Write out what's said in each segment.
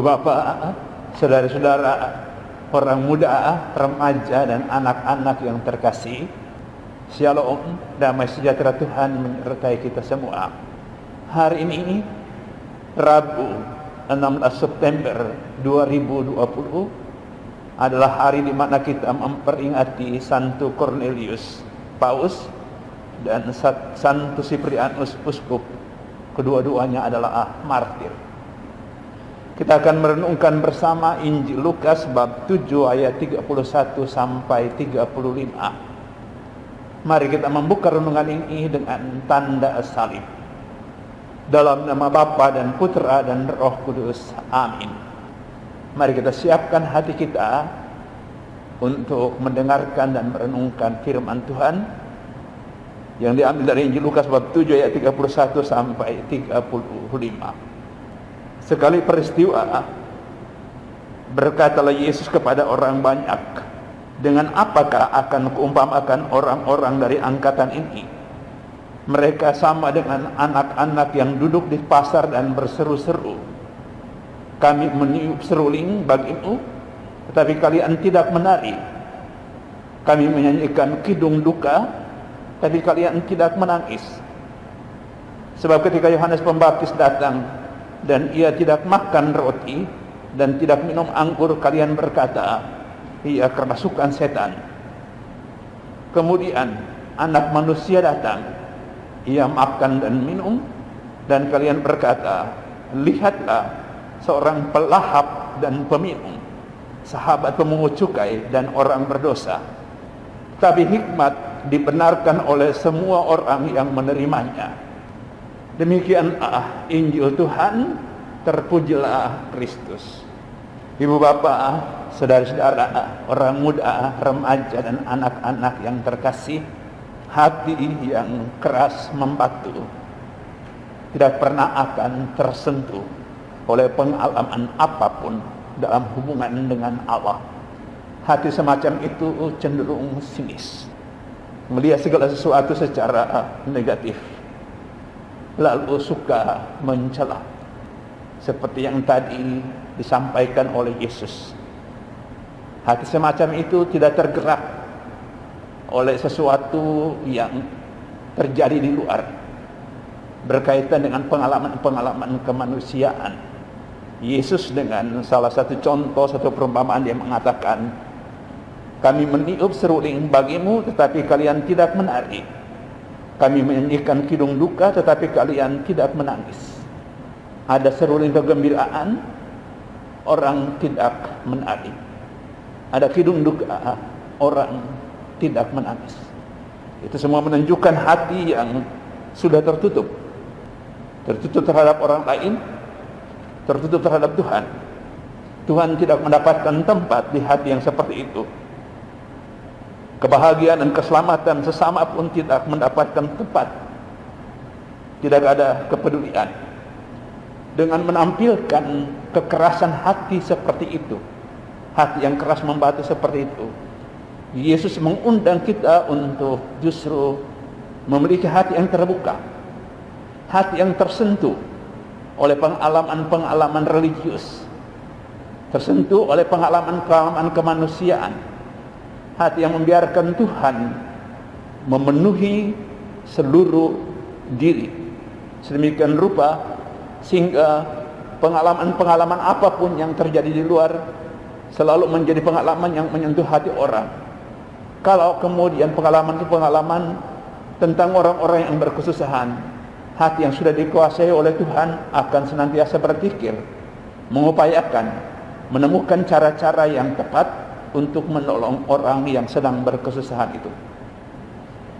bapak, saudara-saudara, orang muda, remaja, dan anak-anak yang terkasih, Shalom, damai sejahtera Tuhan menyertai kita semua. Hari ini, Rabu 16 September 2020, adalah hari di mana kita memperingati Santo Cornelius Paus dan Santo Siprianus Uskup. Kedua-duanya adalah martir. Kita akan merenungkan bersama Injil Lukas bab 7 ayat 31 sampai 35. Mari kita membuka renungan ini dengan tanda salib. Dalam nama Bapa dan Putra dan Roh Kudus. Amin. Mari kita siapkan hati kita untuk mendengarkan dan merenungkan firman Tuhan yang diambil dari Injil Lukas bab 7 ayat 31 sampai 35. Sekali peristiwa, berkatalah Yesus kepada orang banyak, dengan apakah akan kuumpamakan orang-orang dari angkatan ini? Mereka sama dengan anak-anak yang duduk di pasar dan berseru-seru. Kami meniup seruling bagimu, tetapi kalian tidak menari. Kami menyanyikan kidung duka, tapi kalian tidak menangis. Sebab ketika Yohanes Pembaptis datang dan ia tidak makan roti dan tidak minum anggur, kalian berkata, ia kerasukan setan. Kemudian Anak Manusia datang, ia makan dan minum, dan kalian berkata, lihatlah seorang pelahap dan peminum, sahabat pemungut cukai dan orang berdosa. Tapi hikmat dibenarkan oleh semua orang yang menerimanya. Demikianlah Injil Tuhan, terpujilah Kristus. Ibu bapak, saudara-saudara, orang muda, remaja, dan anak-anak yang terkasih, hati yang keras membatu tidak pernah akan tersentuh oleh pengalaman apapun dalam hubungan dengan Allah. Hati semacam itu cenderung sinis, melihat segala sesuatu secara negatif, lalu suka mencela, seperti yang tadi disampaikan oleh Yesus. Hati semacam itu tidak tergerak oleh sesuatu yang terjadi di luar, berkaitan dengan pengalaman-pengalaman kemanusiaan. Yesus dengan salah satu contoh, satu perumpamaan, dia mengatakan, kami meniup seruling bagimu, tetapi kalian tidak menari. Kami menyanyikan kidung duka, tetapi kalian tidak menangis. Ada seruling kegembiraan, orang tidak menari. Ada kidung duka, orang tidak menangis. Itu semua menunjukkan hati yang sudah tertutup. Tertutup terhadap orang lain, tertutup terhadap Tuhan. Tuhan tidak mendapatkan tempat di hati yang seperti itu. Kebahagiaan dan keselamatan sesama pun tidak mendapatkan tempat. Tidak ada kepedulian. Dengan menampilkan kekerasan hati seperti itu, hati yang keras membatu seperti itu, Yesus mengundang kita untuk justru memiliki hati yang terbuka, hati yang tersentuh oleh pengalaman-pengalaman religius, tersentuh oleh pengalaman-pengalaman kemanusiaan, hati yang membiarkan Tuhan memenuhi seluruh diri sedemikian rupa sehingga pengalaman-pengalaman apapun yang terjadi di luar selalu menjadi pengalaman yang menyentuh hati orang. Kalau kemudian pengalaman itu pengalaman tentang orang-orang yang berkesusahan, hati yang sudah dikuasai oleh Tuhan akan senantiasa berpikir, mengupayakan, menemukan cara-cara yang tepat untuk menolong orang yang sedang berkesusahan itu.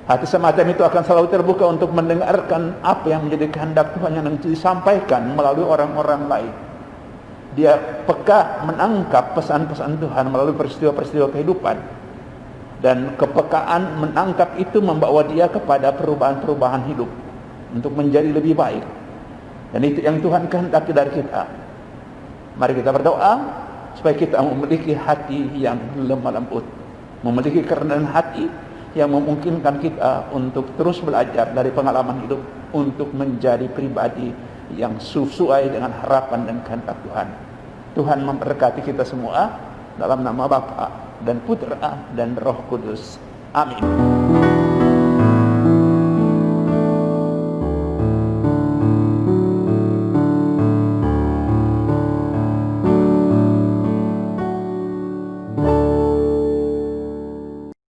Hati semacam itu akan selalu terbuka untuk mendengarkan apa yang menjadi kehendak Tuhan yang disampaikan melalui orang-orang lain. Dia peka menangkap pesan-pesan Tuhan melalui peristiwa-peristiwa kehidupan, dan kepekaan menangkap itu membawa dia kepada perubahan-perubahan hidup untuk menjadi lebih baik. Dan itu yang Tuhan kehendaki dari kita. Mari kita berdoa supaya kita memiliki hati yang lemah lembut, memiliki kerendahan hati yang memungkinkan kita untuk terus belajar dari pengalaman hidup untuk menjadi pribadi yang sesuai dengan harapan dan kehendak Tuhan. Tuhan memberkati kita semua dalam nama Bapa dan Putra dan Roh Kudus. Amin.